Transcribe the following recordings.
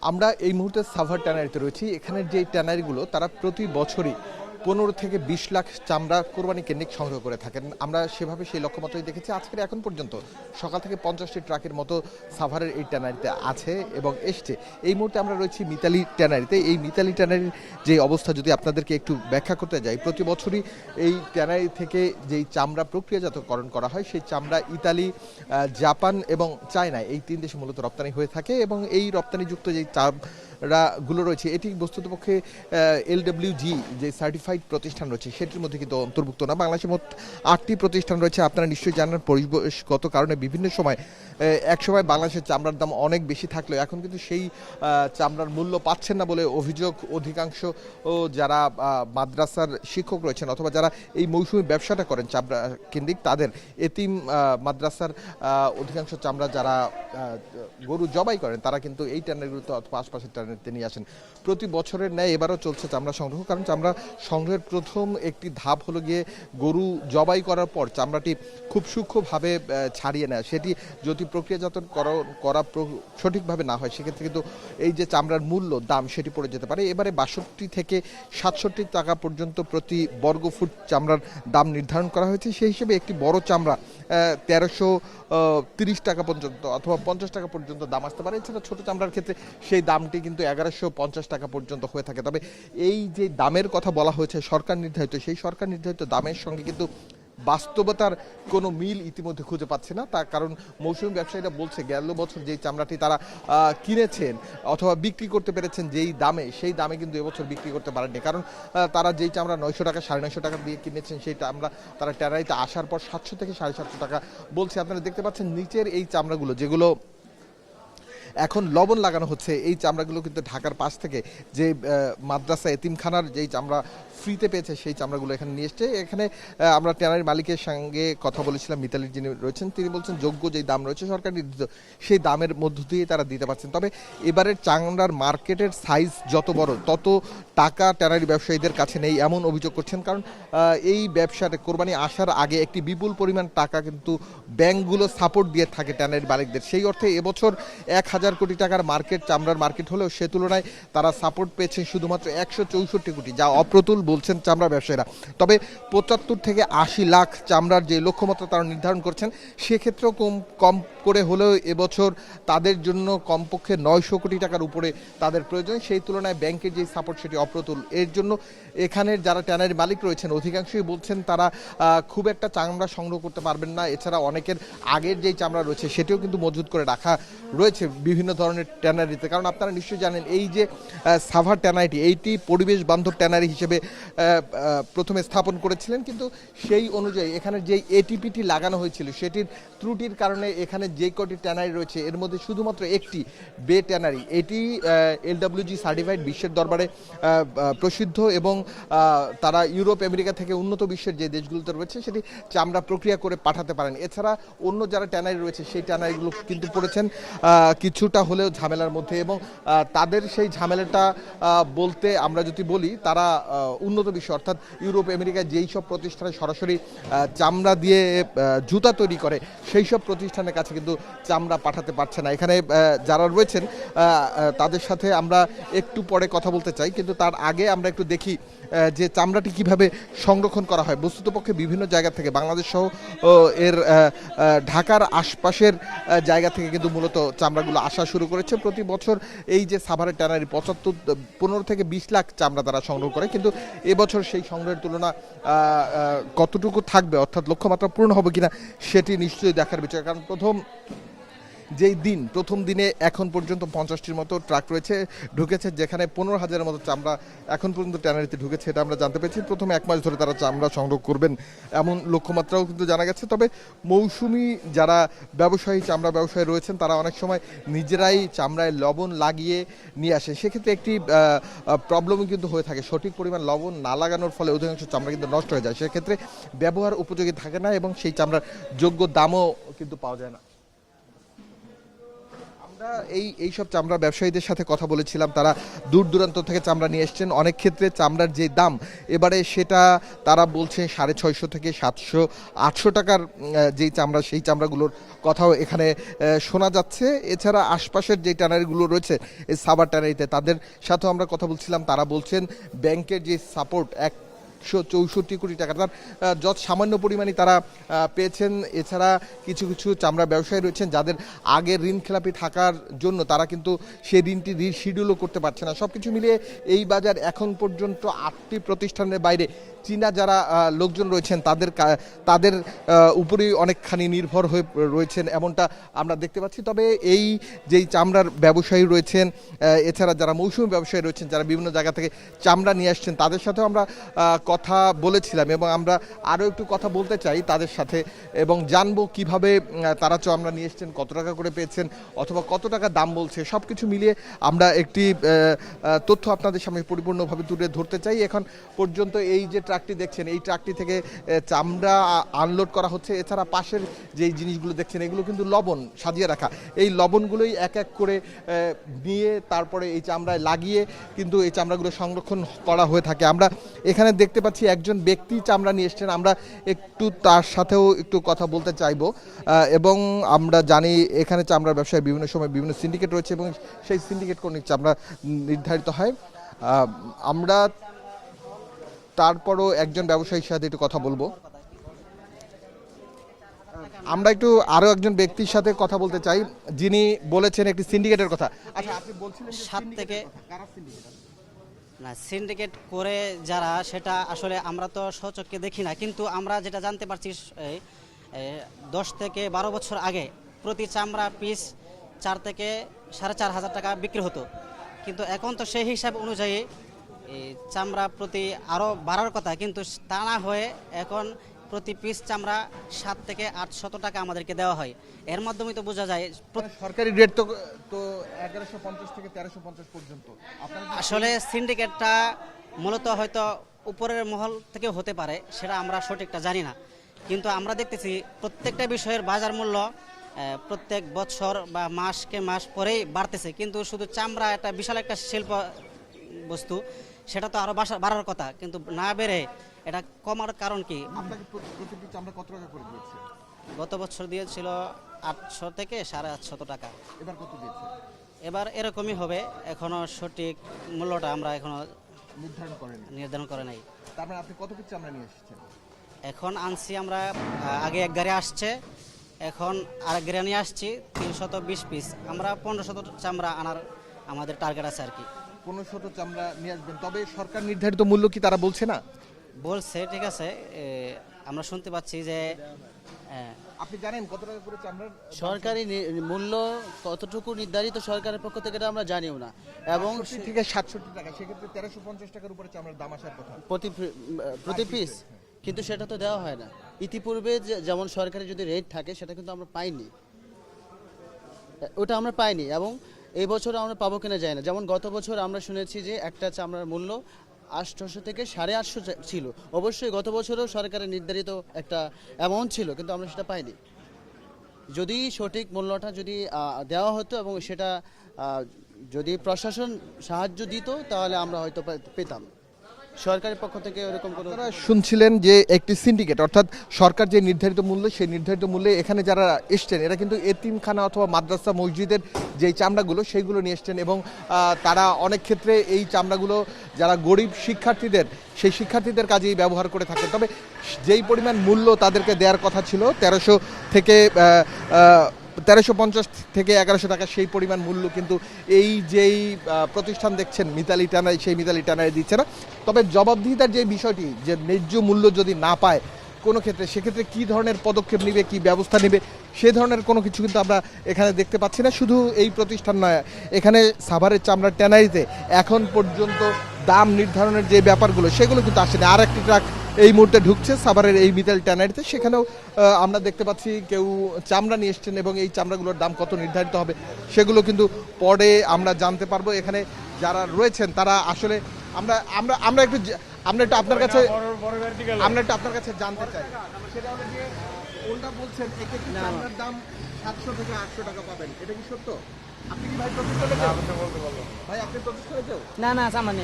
আমরা এই মুহূর্তে সাভার ট্যানারিতে রয়েছি। এখানের যে ট্যানারিগুলো তারা প্রতি বছরই 15 থেকে 20 লাখ চামড়া কোরবানি কেন্দ্রিক সংগ্রহ করে থাকেন। আমরা সেভাবে সেই লক্ষ্যমাত্রাই দেখেছি। আজকের এখন পর্যন্ত সকাল থেকে 50টি ট্রাকের মতো সাভারের এই ট্যানারিতে আছে এবং এসছে। এই মুহূর্তে আমরা রয়েছি মিতালি ট্যানারিতে। এই মিতালি ট্যানারির যে অবস্থা যদি আপনাদেরকে একটু ব্যাখ্যা করতে যাই, প্রতি বছরই এই ট্যানারি থেকে যেই চামড়া প্রক্রিয়াজাতকরণ করা হয় সেই চামড়া ইতালি, জাপান এবং চায়না এই 3 দেশে মূলত রপ্তানি হয়ে থাকে এবং এই রপ্তানিযুক্ত যেই চামড়াগুলো রয়েছে এটি বস্তুতপক্ষে LWG যে সার্টিফাইড প্রতিষ্ঠান রয়েছে সেটির মধ্যে কিন্তু অন্তর্ভুক্ত না। বাংলাদেশে মোট 8টি প্রতিষ্ঠান রয়েছে। আপনারা নিশ্চয়ই জানেন পরিবেশগত কারণে বিভিন্ন সময় একসময় বাংলাদেশের চামড়ার দাম অনেক বেশি থাকলেও এখন কিন্তু সেই চামড়ার মূল্য পাচ্ছেন না বলে অভিযোগ অধিকাংশ যারা মাদ্রাসার শিক্ষক রয়েছেন অথবা যারা এই মৌসুমি ব্যবসাটা করেন চামড়া কেন্দ্রিক তাদের। এতিম মাদ্রাসার অধিকাংশ চামড়া যারা গরু জবাই করেন তারা কিন্তু এই ট্যানারিগুলোতে অথবা আশপাশের ট্যানারিতে নিয়ে আসেন। প্রতি বছরের ন্যায় এবারও চলছে চামড়া সংগ্রহ, কারণ চামড়া সংগ্রহের প্রথম একটি ধাপ হলো গিয়ে গরু জবাই করার পর চামড়াটি খুব সূক্ষ্মভাবে ছাড়িয়ে নেয়। সেটি যদি প্রক্রিয়াজাত করা সঠিকভাবে না হয় সেক্ষেত্রে কিন্তু এই যে চামড়ার মূল্য দাম সেটি পড়ে যেতে পারে। এবারে 62 থেকে 67 টাকা পর্যন্ত প্রতি বর্গ ফুট চামড়ার দাম নির্ধারণ করা হয়েছে। সেই হিসেবে একটি বড় চামড়া 1330 টাকা পর্যন্ত অথবা 50 টাকা পর্যন্ত দাম আসতে পারে। এছাড়া ছোট চামড়ার ক্ষেত্রে সেই দামটি কিন্তু 1150 টাকা পর্যন্ত হয়ে থাকে। তবে এই যে দামের কথা বলা হয়েছে সরকার নির্ধারিত, সেই সরকার নির্ধারিত দামের সঙ্গে কিন্তু বাস্তবতার কোনো মিল ইতিমধ্যে খুঁজে পাচ্ছে না। তার কারণ মৌসুমী ব্যবসায়ীরা বলছে গেল বছর যেই চামড়াটি তারা কিনেছেন অথবা বিক্রি করতে পেরেছেন যেই দামে, সেই দামে কিন্তু এবছর বিক্রি করতে পারেননি। কারণ তারা যেই চামড়া 900 টাকা 950 টাকা দিয়ে কিনেছেন সেই চামড়া তারা ট্যানারিতে আসার পর 700 থেকে 750 টাকা বলছে। আপনারা দেখতে পাচ্ছেন নিচের এই চামড়াগুলো যেগুলো এখন লবণ লাগানো হচ্ছে, এই চামড়াগুলো কিন্তু ঢাকার পাশ থেকে যে মাদ্রাসা এতিমখানার যেই চামড়া ফ্রিতে পেয়েছে সেই চামড়াগুলো এখানে নিয়ে এসছে। এখানে আমরা ট্যানারির মালিকের সঙ্গে কথা বলেছিলাম, মিতালির যিনি রয়েছেন তিনি বলছেন যোগ্য যেই দাম রয়েছে সরকার নির্ধারিত সেই দামের মধ্য দিয়ে তারা দিতে পারছেন। তবে এবারের চামড়ার মার্কেটের সাইজ যত বড় তত টাকা ট্যানারি ব্যবসায়ীদের কাছে নেই এমন অভিযোগ করছেন। কারণ এই ব্যবসাতে কোরবানি আসার আগে একটি বিপুল পরিমাণ টাকা কিন্তু ব্যাংকগুলো সাপোর্ট দিয়ে থাকে ট্যানারি মালিকদের। সেই অর্থে এবছর 1000 কোটি টাকার মার্কেট চামড়ার মার্কেট হলেও সে তুলনায় তারা সাপোর্ট পেয়েছেন শুধুমাত্র 164 কোটি, যা অপ্রতুল বলছেন চামড়া ব্যবসায়ীরা। তবে 75 থেকে 80 লাখ চামড়ার যে লক্ষ্যমাত্রা তারা নির্ধারণ করছেন সেক্ষেত্রেও কম করে হলেও এবছর তাদের জন্য কমপক্ষে 900 কোটি টাকার উপরে তাদের প্রয়োজন। সেই তুলনায় ব্যাংকের যে সাপোর্ট সেটি অপ্রতুল। এর জন্য এখানের যারা ট্যানারি মালিক রয়েছেন অধিকাংশই বলছেন তারা খুব একটা চামড়া সংগ্রহ করতে পারবেন না। এছাড়া অনেকের আগের যেই চামড়া রয়েছে সেটিও কিন্তু মজুত করে রাখা রয়েছে বিভিন্ন ধরনের ট্যানারিতে। কারণ আপনারা নিশ্চয়ই জানেন এই যে সাভার ট্যানারিটি এইটি পরিবেশ বান্ধব ট্যানারি হিসেবে প্রথমে স্থাপন করেছিলেন, কিন্তু সেই অনুযায়ী এখানে যেই এটিপিটি লাগানো হয়েছিল সেটির ত্রুটির কারণে এখানে যে কটি ট্যানারি রয়েছে এর মধ্যে শুধুমাত্র একটি বে ট্যানারি, এটি LWG সার্টিফাইড, বিশ্বের দরবারে প্রসিদ্ধ এবং তারা ইউরোপ আমেরিকা থেকে উন্নত বিশ্বের যে দেশগুলোতে রয়েছে সেটি চামড়া প্রক্রিয়া করে পাঠাতে পারেন। এছাড়া অন্য যারা ট্যানারি রয়েছে সেই ট্যানারিগুলো কিন্তু পড়েছেন কিছুটা হলেও ঝামেলার মধ্যে এবং তাদের সেই ঝামেলাটা বলতে আমরা যদি বলি তারা উন্নত বিশ্ব অর্থাৎ ইউরোপ আমেরিকা যেই সব প্রতিষ্ঠানে সরাসরি চামড়া দিয়ে জুতা তৈরি করে সেই সব প্রতিষ্ঠানের কাছে কিন্তু চামড়া পাঠাতে পারছে না। এখানে যারা রয়েছেন তাদের সাথে আমরা একটু পরে কথা বলতে চাই, কিন্তু তার আগে আমরা একটু দেখি যে চামড়াটি কিভাবে সংরক্ষণ করা হয়। বস্তুতপক্ষে বিভিন্ন জায়গা থেকে বাংলাদেশ সহ এর ঢাকার আশপাশের জায়গা থেকে কিন্তু মূলত চামড়াগুলো আসা শুরু করেছে। প্রতি বছর এই যে সাভারের ট্যানারি 15 থেকে 20 লাখ চামড়া তারা সংগ্রহ করে, কিন্তু এবছর সেই সংগ্রহের তুলনা কতটুকু থাকবে অর্থাৎ লক্ষ্যমাত্রা পূরণ হবে কিনা সেটি নিশ্চয়ই দেখার বিষয়। কারণ প্রথম দিনে এখন পর্যন্ত 50টির মতো ট্রাক ঢুকেছে, যেখানে 15,000-এর মতো চামড়া এখন পর্যন্ত ট্যানারিতে ঢুকেছে, এটা আমরা জানতে পেরেছি। প্রথম 1 মাস ধরে তারা চামড়া সংগ্রহ করবেন এমন লক্ষ্যমাত্রাও কিন্তু জানা গেছে। তবে মৌসুমি যারা চামড়া ব্যবসায়ী রয়েছেন তারা অনেক সময় নিজেরাই চামড়ায় লবণ লাগিয়ে নিয়ে আসে। সেক্ষেত্রে একটি প্রবলেমও কিন্তু হয়ে থাকে, সঠিক পরিমাণ লবণ না লাগানোর ফলে অধিকাংশ চামড়া কিন্তু নষ্ট হয়ে যায়। সেক্ষেত্রে ব্যবহার উপযোগী থাকে না এবং সেই চামড়ার যোগ্য দামও কিন্তু পাওয়া যায় না। আমরা এইসব চামড়া ব্যবসায়ীদের সাথে কথা বলেছিলাম, তারা দূর দূরান্ত থেকে চামড়া নিয়ে এসছেন। অনেক ক্ষেত্রে চামড়ার যে দাম এবারে সেটা তারা বলছে 650 থেকে 700-800 টাকার যেই চামড়া, সেই চামড়াগুলোর কথাও এখানে শোনা যাচ্ছে। এছাড়া আশপাশের যে ট্যানারিগুলো রয়েছে এই সাভার ট্যানারিতে, তাদের সাথেও আমরা কথা বলছিলাম। তারা বলছেন ব্যাংকের যে সাপোর্ট 164 কোটি টাকা তার যত সামান্য পরিমাণই তারা পেয়েছেন। এছাড়া কিছু কিছু চামড়া ব্যবসায়ী রয়েছেন যাদের আগে ঋণ খেলাপি থাকার জন্য তারা কিন্তু সেই ঋণটি রিশিডিউলও করতে পারছে না। সব কিছু মিলিয়ে এই বাজার এখন পর্যন্ত 8টি প্রতিষ্ঠানের বাইরে চীনা যারা লোকজন রয়েছেন তাদের উপরেই অনেকখানি নির্ভর হয়ে রয়েছেন, এমনটা আমরা দেখতে পাচ্ছি। তবে এই যেই চামড়ার ব্যবসায়ী রয়েছেন, এছাড়া যারা মৌসুমী ব্যবসায়ী রয়েছেন, যারা বিভিন্ন জায়গা থেকে চামড়া নিয়ে আসছেন, তাদের সাথেও আমরা কথা বলেছিলাম এবং আমরা আরও একটু কথা বলতে চাই তাদের সাথে এবং জানবো কিভাবে তারা চামড়া নিয়ে এসছেন, কত টাকা করে পেয়েছেন অথবা কত টাকা দাম বলছে। সব কিছু মিলিয়ে আমরা একটি তথ্য আপনাদের সামনে পরিপূর্ণভাবে তুলে ধরতে চাই। এখন পর্যন্ত এই যে ট্রাকটি দেখছেন, এই ট্রাকটি থেকে চামড়া আনলোড করা হচ্ছে। এছাড়া পাশের যেই জিনিসগুলো দেখছেন এগুলো কিন্তু লবণ সাজিয়ে রাখা, এই লবণগুলোই এক এক করে নিয়ে তারপরে এই চামড়ায় লাগিয়ে কিন্তু এই চামড়াগুলো সংরক্ষণ করা হয়ে থাকে। আমরা এখানে দেখতে পাচ্ছি একজন ব্যক্তি চামড়া নিয়ে এসছেন, আমরা একটু তার সাথেও একটু কথা বলতে চাইবো। এবং আমরা জানি এখানে চামড়ার ব্যবসায় বিভিন্ন সময় বিভিন্ন সিন্ডিকেট রয়েছে এবং সেই সিন্ডিকেট কোন চামড়া নির্ধারিত হয়। আমরা তারপরও একজন ব্যবসায়ীর সাথে একটু কথা বলবো। আমরা একটু আরো একজন ব্যক্তির সাথে কথা বলতে চাই যিনি বলেছেন একটি সিন্ডিকেটের কথা। আচ্ছা, আপনি বলছিলেন 7 থেকে না, সিন্ডিকেট করে যারা, সেটা আসলে আমরা তো সচক্ষে দেখি না, কিন্তু আমরা যেটা জানতে পারছি 10 থেকে 12 বছর আগে প্রতি চামড়া পিস 4 থেকে 4,500 টাকা বিক্রি হতো। কিন্তু এখন তো সেই হিসাব অনুযায়ী এই চামড়া প্রতি আরও বাড়ার কথা, কিন্তু তা না হয়ে এখন প্রতি পিস চামড়া 7 থেকে 800 টাকা আমাদেরকে দেওয়া হয়। এর মাধ্যমে তো বোঝা যায় সরকারি রেট তো 1150 থেকে 1350 পর্যন্ত। আসলে সিন্ডিকেটটা মূলত হয়তো উপরের মহল থেকে হতে পারে, সেটা আমরা সঠিকটা জানি না। কিন্তু আমরা দেখতেছি প্রত্যেকটা বিষয়ের বাজার মূল্য প্রত্যেক বছর বা মাসকে মাস পরেই বাড়তেছে, কিন্তু শুধু চামড়া একটা বিশাল একটা শিল্প বস্তু, সেটা তো আরো বাড়ার কথা, কিন্তু না বেড়ে এটা কমার কারণ কি? আপনাকে প্রতিটি চামড়া কত টাকা করে দিয়েছে? গত বছর দিয়েছিল 800 থেকে 850 টাকা। এবার কত দিয়েছে? এবার এরকমই হবে, এখনো সঠিক মূল্যটা আমরা এখনো নির্ধারণ করে নাই। নাই। তার মানে আপনি কত পিস চামড়া নিয়ে এসেছেন? এখন আনছি আমরা, আগে এক গাড়ি আসছে, এখন আরেক গাড়ি নিয়ে আসছি 320 পিস। আমরা 1500 চামড়া আনার আমাদের টার্গেট আছে আর কি। 1500 চামড়া নিয়ে আসবেন। তবে সরকার নির্ধারিত মূল্য কি তারা বলছে না? বলছে, ঠিক আছে, আমরা শুনতে পাচ্ছি যে আপনি জানেন কত টাকা করে চামড়ার সরকারি মূল্য কতটুকু নির্ধারিত সরকারের পক্ষ থেকে আমরা জানিও না। এবং ঠিক আছে 67 টাকা, সেক্ষেত্রে 1350 টাকার উপরে চামড়ার দাম আসার কথা প্রতি পিস, কিন্তু সেটা তো দেওয়া হয় না। ইতিপূর্বে যেমন সরকারি যদি রেট থাকে সেটা কিন্তু আমরা পাইনি, ওটা আমরা পাইনি এবং এই বছর আমরা পাবো কিনা যায় না। যেমন গত বছর আমরা শুনেছি যে একটা চামড়ার মূল্য 800 থেকে 850 ছিল। অবশ্যই গত বছরও সরকারের নির্ধারিত একটা অ্যামাউন্ট ছিল, কিন্তু আমরা সেটা পাইনি। যদি সঠিক মূল্যটা যদি দেওয়া হতো এবং সেটা যদি প্রশাসন সাহায্য দিত তাহলে আমরা হয়তো পেতাম। সরকারের পক্ষ থেকে এরকম কোনো। আপনারা শুনছিলেন যে একটি সিন্ডিকেট, অর্থাৎ সরকার যে নির্ধারিত মূল্য, সেই নির্ধারিত মূল্যে এখানে যারা এসছেন এরা কিন্তু এতিমখানা অথবা মাদ্রাসা মসজিদের যেই চামড়াগুলো সেইগুলো নিয়ে এসছেন এবং তারা অনেক ক্ষেত্রে এই চামড়াগুলো যারা গরিব শিক্ষার্থীদের, সেই শিক্ষার্থীদের কাজেই ব্যবহার করে থাকেন। তবে যেই পরিমাণ মূল্য তাদেরকে দেওয়ার কথা ছিল 1300 থেকে 1350 থেকে 1100 টাকা, সেই পরিমাণ মূল্য কিন্তু এই যেই প্রতিষ্ঠান দেখছেন মিতালি ট্যানারি, সেই মিতালি ট্যানারি দিচ্ছে না। তবে জবাবদিহিতার যে বিষয়টি, যে ন্যায্য মূল্য যদি না পায় কোনো ক্ষেত্রে, সেক্ষেত্রে কী ধরনের পদক্ষেপ নেবে, কী ব্যবস্থা নেবে, সে ধরনের কোনো কিছু কিন্তু আমরা এখানে দেখতে পাচ্ছি না। শুধু এই প্রতিষ্ঠান নয়, এখানে সাভারের চামড়ার ট্যানারিতে এখন পর্যন্ত দাম নির্ধারণের যে ব্যাপারগুলো সেগুলো কিন্তু আসেনি। আর একটি ট্রাক এই মুহূর্তে ঢুকছে সাভারের এই মিতালি ট্যানারিতে, সেখানেও আমরা দেখতে পাচ্ছি কেউ চামড়া নিয়ে এসছেন এবং এই চামড়াগুলোর দাম কত নির্ধারিত হবে সেগুলো কিন্তু পরে আমরা জানতে পারবো। এখানে যারা রয়েছেন তারা আসলে আমরা একটু আপনার কাছে জানতে চাই, সেটা হলো যে ওটা বলছেন এক একটি চামড়ার দাম 700 থেকে 800 টাকা পাবেন, এটা কি সত্য? আপনি কি ভাই প্রতিষ্ঠানে কেউ? ভাই আপনি প্রতিষ্ঠানে কেউ? না না সামান্য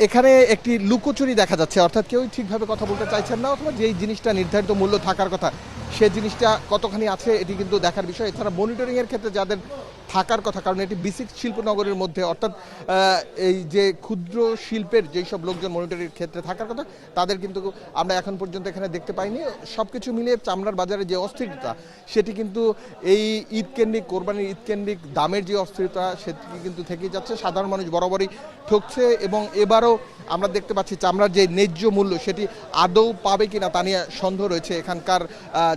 এখানে একটি লুকোচুরি দেখা যাচ্ছে, অর্থাৎ কেউই ঠিকভাবে কথা বলতে চাইছেন না, অথবা যেই জিনিসটা নির্ধারিত মূল্য থাকার কথা সেই জিনিসটা কতখানি আছে এটি কিন্তু দেখার বিষয়। এছাড়া মনিটরিং এর ক্ষেত্রে যাদের থাকার কথা, কারণ এটি বিসিক শিল্পনগরের মধ্যে, অর্থাৎ এই যে ক্ষুদ্র শিল্পের যেই সব লোকজন মনিটরিং ক্ষেত্রে থাকার কথা তাদের কিন্তু আমরা এখন পর্যন্ত এখানে দেখতে পাইনি। সব কিছু মিলিয়ে চামড়ার বাজারে যে অস্থিরতা সেটি কিন্তু এই ঈদ কেন্দ্রিক, কোরবানির ঈদ কেন্দ্রিক দামের যে অস্থিরতা সেটি কিন্তু থেকেই যাচ্ছে। সাধারণ মানুষ বরাবরই ঠকছে এবং এবারও আমরা দেখতে পাচ্ছি চামড়ার যে ন্যায্য মূল্য সেটি আদৌ পাবে কিনা তা নিয়ে সন্দেহ রয়েছে। এখানকার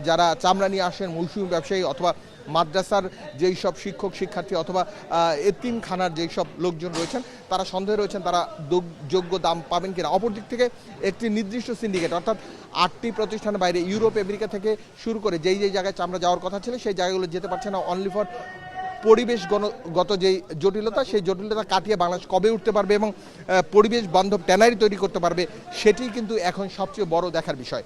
যারা চামড়া নিয়ে আসেন মৌসুমী ব্যবসায়ী অথবা মাদ্রাসার যেই সব শিক্ষক শিক্ষার্থী অথবা এতিমখানার যেই সব লোকজন রয়েছেন তারা সন্দেহে রয়েছেন তারা যোগ্য দাম পাবেন কিনা। অপরদিক থেকে একটি নির্দিষ্ট সিন্ডিকেট, অর্থাৎ 8টি প্রতিষ্ঠানের বাইরে ইউরোপ আমেরিকা থেকে শুরু করে যেই যেই জায়গায় চামড়া যাওয়ার কথা ছিল সেই জায়গাগুলো যেতে পারছে না, অনলি ফর পরিবেশগত যেই জটিলতা সেই জটিলতা কাটিয়ে বাংলাদেশ কবে উঠতে পারবে এবং পরিবেশ বান্ধব ট্যানারি তৈরি করতে পারবে সেটি কিন্তু এখন সবচেয়ে বড় দেখার বিষয়।